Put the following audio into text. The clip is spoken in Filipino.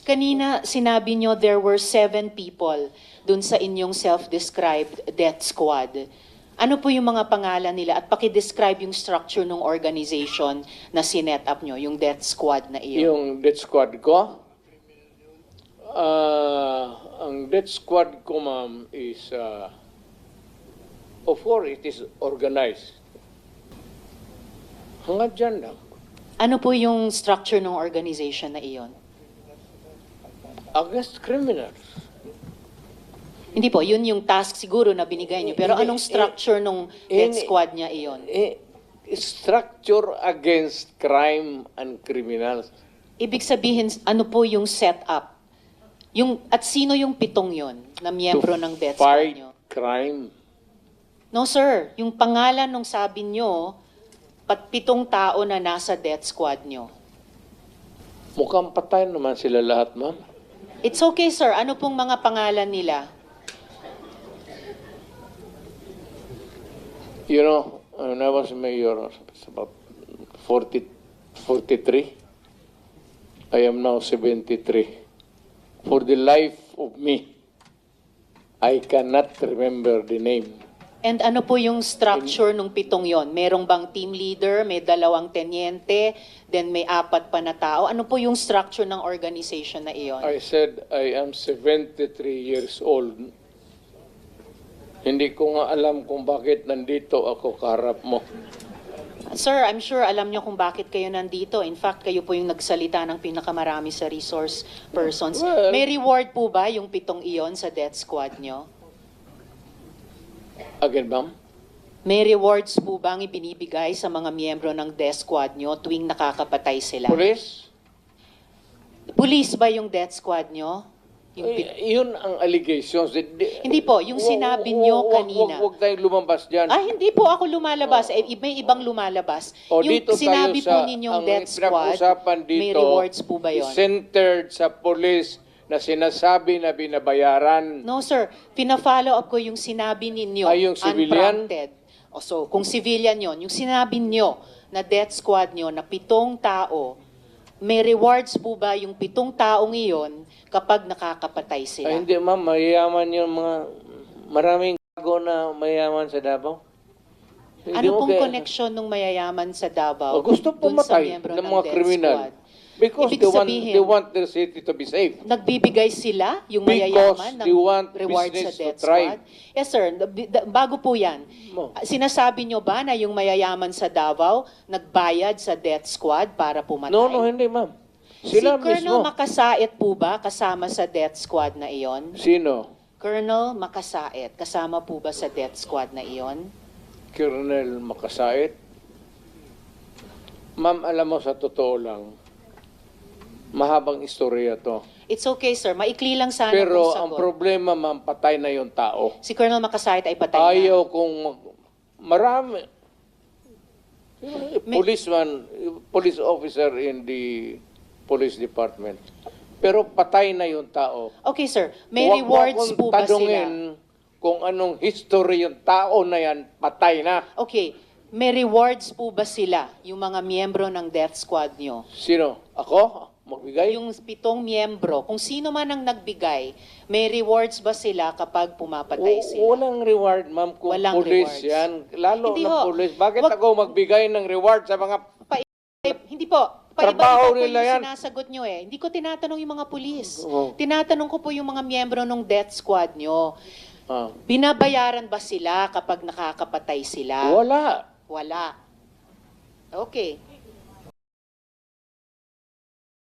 Kanina sinabi nyo there were 7 people dun sa inyong self-described death squad. Ano po yung mga pangalan nila at paki-describe yung structure ng organization na sinet up nyo, yung death squad na iyon? Yung death squad ko, ang death squad ko, ma'am, is, of course, it is organized. Hanggang dyan lang. Ano po yung structure ng organization na iyon? Against criminals. Hindi po, yun yung task siguro na binigay nyo. Pero anong structure ng death squad niya iyon? Structure against crime and criminals. Ibig sabihin, ano po yung setup? At sino yung 7 yon na miyembro ng death squad Fight nyo? crime. No sir, yung pangalan nung sabi nyo, 7 tao na nasa death squad nyo. Mukhang patay naman sila lahat, ma'am. It's okay sir, ano pong mga pangalan nila? You know, when I was mayor, it's about 43. I am now 73. For the life of me, I cannot remember the name. And ano po yung structure nung 7 yon? Merong bang team leader, may 2 tenyente, then may 4 pa na tao? Ano po yung structure ng organization na iyon? I said I am 73 years old. Hindi ko nga alam kung bakit nandito ako kaharap mo. Sir, I'm sure alam nyo kung bakit kayo nandito. In fact, kayo po yung nagsalita ng pinakamarami sa resource persons. Well, May reward po ba yung 7 iyon sa death squad nyo? Again, ma'am? May rewards po bang ibinibigay sa mga miyembro ng death squad nyo tuwing nakakapatay sila? Police? Police ba yung death squad nyo? Yung Yun ang allegations. Hindi po, yung sinabi nyo kanina. Huwag tayong lumabas dyan. Hindi po ako lumalabas. May ibang lumalabas. Yung Dito sinabi tayo po ninyong death squad, pinag-usapan dito, may rewards po ba yun? Centered sa police na sinasabi na binabayaran. No sir, pina-follow up ko yung sinabi ninyo. Ay, yung civilian? Unprompted. So, kung civilian yon, yung sinabi nyo na death squad nyo na 7 tao, may rewards po ba yung 7 taong iyon kapag nakakapatay sila? Ay, hindi ma'am, mayayaman yung mga maraming gago na mayayaman sa Davao. Ano pong connection ng mayayaman sa Davao Gusto dun sa pumatay miyembro ng ng mga death kriminal. squad? Because Ibig sabihin, they want their city to be safe. Nagbibigay sila, yung Because mayayaman, they want ng reward sa business to death thrive. squad? Yes sir, bago po yan, Mo. sinasabi nyo ba na yung mayayaman sa Davao nagbayad sa death squad para pumatay? No, hindi ma'am. Sila Si Colonel mismo. Makasait po ba kasama sa death squad na iyon? Sino? Colonel Makasait, kasama po ba sa death squad na iyon? Colonel Makasait? Ma'am, alam mo sa totoo lang, mahabang istorya to. It's okay sir, maikli lang sana Pero kung ang sagot. problema, ma'am, patay na yung tao. Si Colonel Makasait ay patay na. Ayaw kung marami. Police officer in the police department. Pero patay na yung tao. Okay sir, may Huwag mo rewards akong po ba sila? tanungin kung anong history yung tao na yan, patay na. Okay, may rewards po ba sila, yung mga miyembro ng death squad nyo? Sino? Ako? Magbigay? Yung 7 miyembro, kung sino man ang nagbigay, may rewards ba sila kapag pumapatay sila? Walang reward, ma'am, kung Walang police rewards. yan. Lalo Hindi na ho. police. Bakit Wag- ako magbigay ng reward sa mga... Hindi po. Trabaho Paiba-iba po nila yung yan. sinasagot nyo eh. Hindi ko tinatanong yung mga pulis. Oo. Tinatanong ko po yung mga miyembro ng death squad nyo. Ah, Binabayaran ba sila kapag nakakapatay sila? wala. Wala. Okay.